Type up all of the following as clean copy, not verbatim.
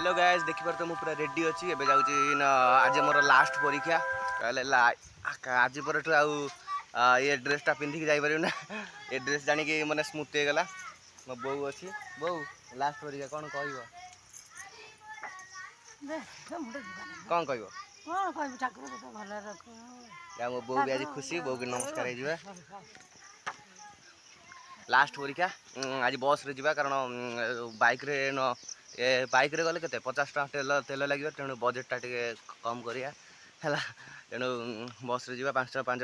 hello guys देखिपार तो पूरा ready अच्छी एवं जाऊँ आज मोर लास्ट परीक्षा आज पर ये ड्रेसटा पिंधिक जापर ना ये ड्रेस जानिक मैंने स्मूथ होगला मो बो अच्छी बो लास्ट परीक्षा कौन कह कौन कह मो बो भी आज खुशी बो की नमस्कार हो लास्ट परीक्षा आज बस रे जावा कारण बाइक रे न बाइक रे गले केते 50 टका तेल लगे तेणु बजेटा टे कम करिया है तेणु बस रे जावा 5 टका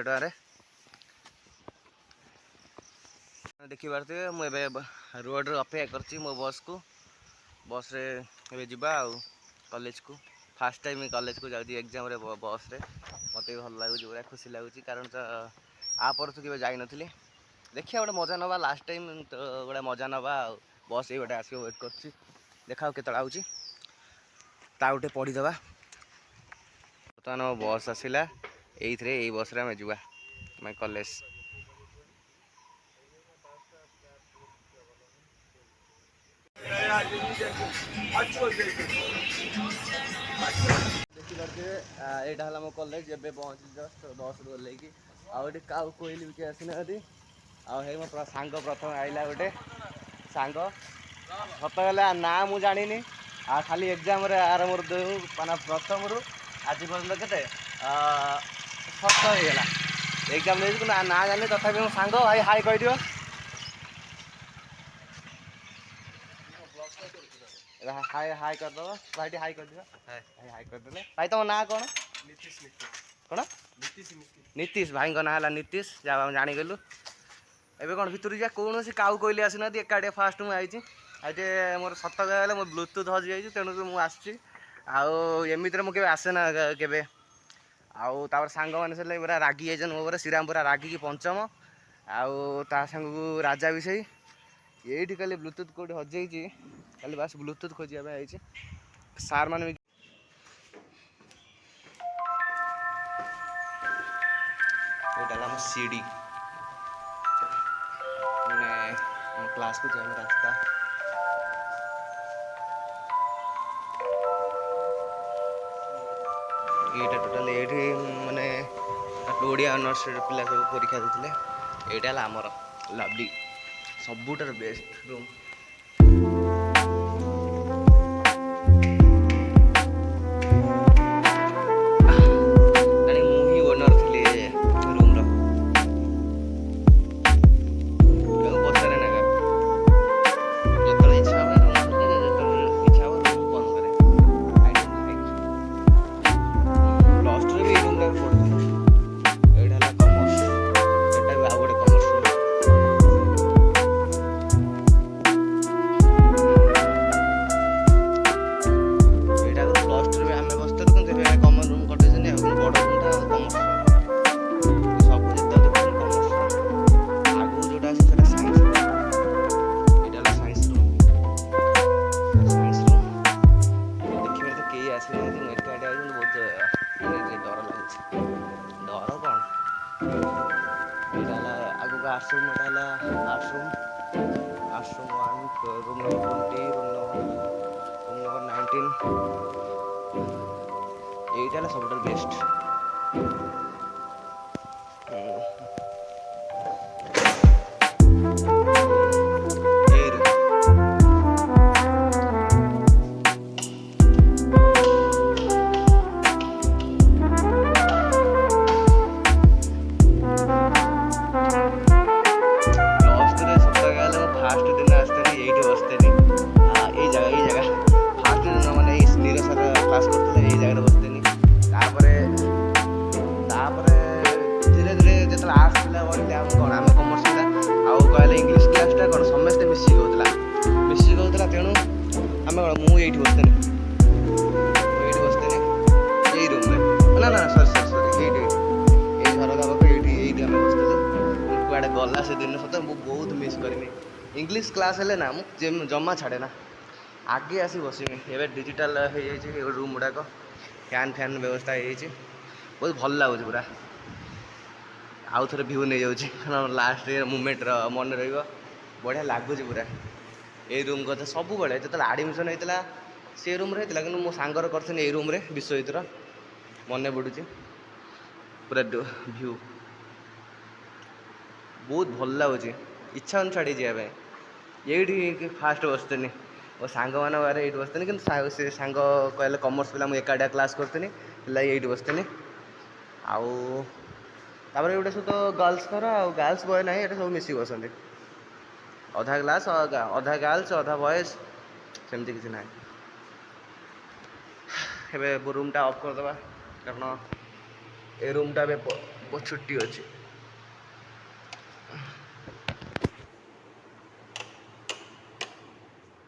देखी पारे मुझे रोड रे अपेक्षा करची मो बस को बस रे एबे जीवा कॉलेज को फास्ट टाइम कॉलेज को जाऊँ एग्जाम रे बस रे मत भल लगुच पूरा खुशी लगुच कारण तो आपर तो केवे जाई नथिली देखिए गोटे मजा नवा लास्ट टाइम तो गोटे मजा नवा बस ये गोटे आस वेट कर देखा के आउची गोटे पढ़ीदे बर्तमान बस आसला यही बस रे आम जा कॉलेज देखिए यहाँ मो कॉलेज एवं पहुँची जस्ट बस रू ओल्लैकी आगे क्या कहली भी किए आसीना मो सांग प्रथम आईला गोटे सांग सत गला ना मु जानी खाली एग्जाम आर मोर माना प्रथम रू आज पर्यटन के सत होगा एग्जाम दे ना जानी तथा मो सांग भाई हाई कह हाई हाई करदे भाई हाई कर हाई करदे भाई तुम ना कौन कौन नीतीश भाई ना है नीतीश जहाँ जागलु एबे कौन भितर जा कौन सी काऊ कहली आसना एकाटे फास्ट मुझे आई आज मोर सत कहले मोर ब्लूटूथ हजि जाइए तेणु मुझे आमती मुझे आसे ना के आउर सांग मैंने पूरा रागी जाइए मो श्रीराम पूरा रागिकी पंचम आउ सांग को राजा विषय ये खाली ब्लूटूथ कौट हजि खाली बास ब्लूटूथ खोजा आई सार मैंने सीडी मैंने क्लास को जाए रास्ता ये टोटाल ये मानने ओडिया ऑनर्स पिला सब परीक्षा देते यहाँ आमर लवली सबुठार बेस्ट रूम आश्रम आश्रम आश्रम 1 रूम नंबर 20 रूम नंबर 19 ये सब बेस्ट इंग्लीश क्लासटा कौन समस्ते मिसिक होता तेणु आम कौन मुझे बसते बसते यही रूम ना ना सरी सरी सरी ये झरका पाख ये आम बसते कड़े गला से दिन सत मुझे बहुत मिस करमी इंग्लीश क्लास है ना मुझे जमा छाड़े ना आगे आसी बसमी ए डिजिटाल हो रूम गुड़ाक फैन फैन व्यवस्था हो बहुत भल लगुच पूरा आउ थे भ्यू नहीं जाऊँगी कारण लास्ट मुमेंट मन रहा बढ़िया लगुच पूरा ये रूम कथा सब बड़े जो आडमिशन होता से रूम रे कि मो सांगर करथिन ए रूम रे विश्वजितर मने पड़ुची पूरा व्यू बहुत भल लगुच इच्छा छाड़ी जाए ये फास्ट बसनी और सांग मान बारे ये बसती कि से सांग कहले कमर्स पिला मुझे एकाडिया क्लास करती ये बसती आउ गोटे सब तो गर्ल्स घर आ गर्ल्स बॉय ना ये सब मिसिक बसती अधा क्लास अधा गर्ल्स अधा बॉयज सेमती किसी ना एवं रूमटा अफ करदे कारण ए रूमटा छुट्टी अच्छी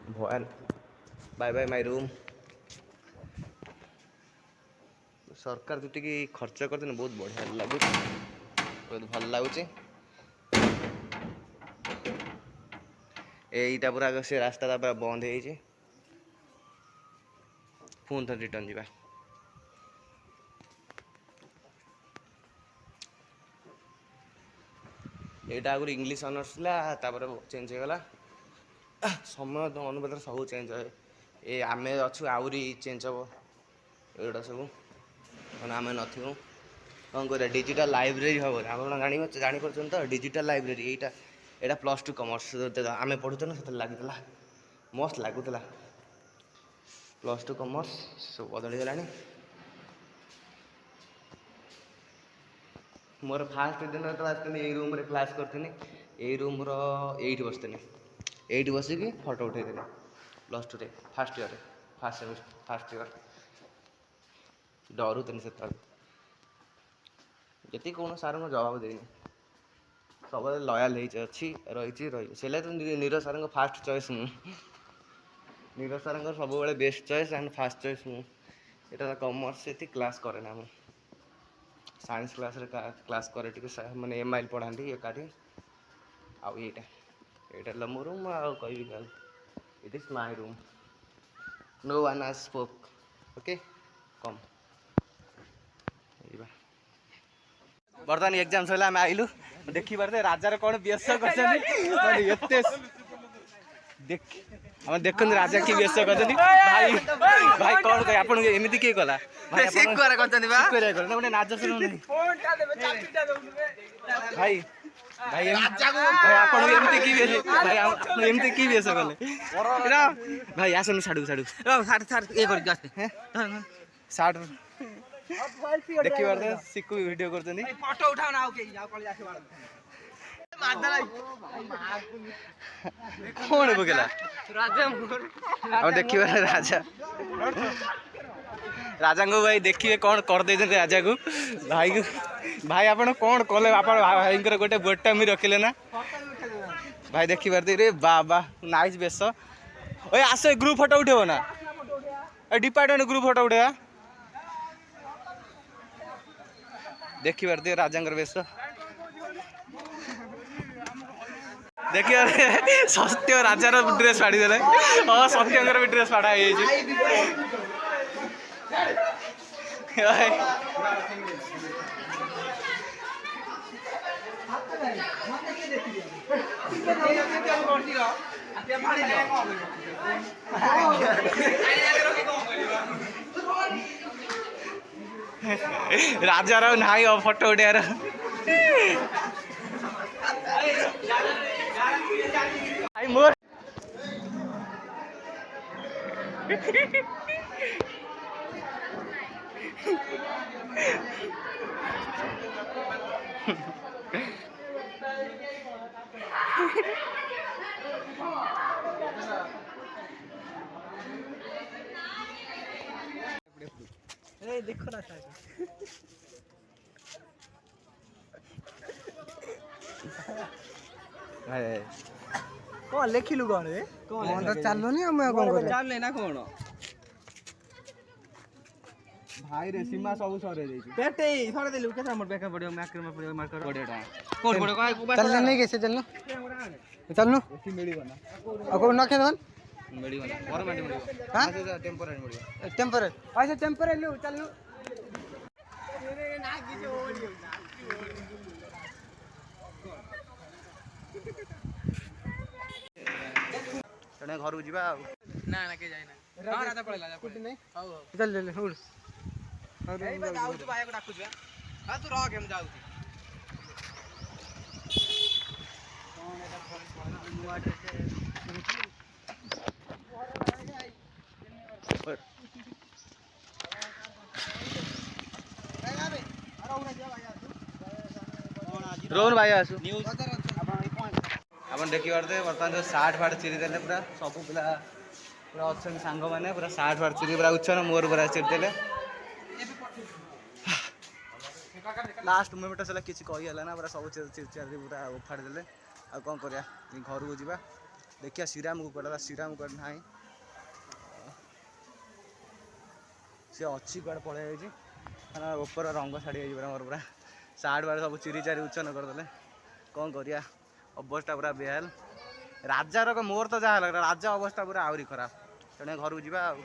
भगवान बाय बाय माय रूम सरकार जी खर्च करते बहुत बढ़िया लगुच बहुत भल लगुच यहीटा पूरा से रास्ता पूरा बंद हो पुणी थे रिटर्न जावा यहाँ आगुरी इंग्लीश ऑनर्स चेंज हो गला समय अनुपात सब चेंज है ये आम अच्छु आहरी चेंज हम एगुड़ा सब आम नथु कौन कर डिजिटल लाइब्रेरी हम आप जापर तो डिजिटल लाइब्रेरी यहाँ +2 कॉमर्स आम पढ़ुन ना से लगी मस्त लगुला +2 कॉमर्स सब बदली गला मोर फास्ट दिन ये रूम रे क्लास करती ये रूम री बसती ये बसिकी फोटो उठे +2 फास्ट ईयर फास्ट ईयर डरुनी से जी कौन सार को जवाब देनी सब लयाल अच्छी रही से तो नीरज सार फास्ट चॉइस नीरज सार सब best choice and fast choice मुझे कॉमर्स से क्लास करे ना साइंस क्लास रे क्लास करे माने MIL पढ़ाती एकाठी आउ ये मो रूम आउ कह it is my room no one has spoke okay come बर्तमान एग्जाम सर आम आइलु देखी पारे राजार कौन बेस कर देखते राजा की बेस कर भाई भाई कौन कह आप एमती किए कला नाच भाई भाई एमती की बेस कले भाई आसन साड़ू साड़ देखी पारे सिक्कू वीडियो कर फोटो उठाओ ना कौन पकेला राजा देखी राजा राजा को भाई देखिए कौन कर दे राजा को भाई आप कौन कले भाई गोटे बोटामी रखिले ना भाई देखी पारे रे बाबा नाइस बेस ओए आस ग्रुप फोटो उठेब ना डिपार्टमेंट ग्रुप फोटो उठेगा देखी पारे राजा बेस देखिए सत्य राजार ड्रेस फाड़ी देले हाँ सत्यंकर भी ड्रेस फाड़ा राजार नाई फोटो उठार मोर देखो ना कौन लेखिलु कौन रे कौन तो चलनी हम कौन कर चल ना कौन भाई रे सीमा सब सरे देछि पेटे सरे देलु केता हमर बेका पड़ियो मार्केट में पड़ियो मार्केट 20 टाका कोन पड़ो काय चल नहीं कैसे चलनो चलनो एथि मिली बना आ को न खेदन मिली बना परमानेंट मिली हां टेम्पररी मिली टेम्पररी ऐसे टेम्पररी लो चल रे ना किछ ओलियो तेने घर को जीवा ना ना के जाइना ରାଜା ପଳେଇଲା ନାହିଁ ଚାଲ ଚାଲ ଉଠ ଯାଉଛୁ ଭାଇକୁ ଡାକୁଛୁ ହଁ ତୁ ରଖେ ମୁଁ ଯାଉଛି ରୋହନ ଭାଇ ଆସୁ ଆପଣ ଦେଖିପାରୁଥିବେ ବର୍ତ୍ତମାନ ଯେଉଁ ସାର୍ଟ ଫାର୍ଟ ଚିରି ଦେଲେ ପୁରା ସବୁ ପିଲା ପୁରା ଅଛନ୍ତି ସାଙ୍ଗମାନେ ପୁରା ସାର୍ଟ ଫାର୍ଟ ଚିରି ପୁରା ଉଚ୍ଚନ ମୋର ପୁରା ଚିରି ଦେଲେ ଲାଷ୍ଟ ମୁମେଣ୍ଟ ହେଲା କିଛି କହିହେଲା ନା ପୁରା ସବୁ ଚିରି ପୁରା ଉଫାଡ଼ି ଦେଲେ ଆଉ କ'ଣ କରିବା ଘରକୁ ଯିବା ଦେଖିବା ଶ୍ରୀରାମକୁ କୁଆଡ଼େ ଶ୍ରୀରାମ କୁଆଡ଼େ ନାହିଁ ସେ ଅଛି କୁଆଡ଼େ ପଳେଇ ଯାଇଛି କାରଣ ଉପର ରଙ୍ଗ ଛାଡ଼ି ଯାଇଛି ପୁରା ମୋର ପୁରା ସାର୍ଟ ଫାର୍ଟ ସବୁ ଚିରି ଚାରି ଉଚ୍ଚନ କରିଦେଲେ କ'ଣ କରିବା ଅବସ୍ଥା ପୁରା ବେହାଲ ରାଜାର ମୋର ତ ଯାହା ହେଲା ରାଜା ଅବସ୍ଥା ପୁରା ଆହୁରି ଖରାପ ତେଣୁ ଘରକୁ ଯିବା ଆଉ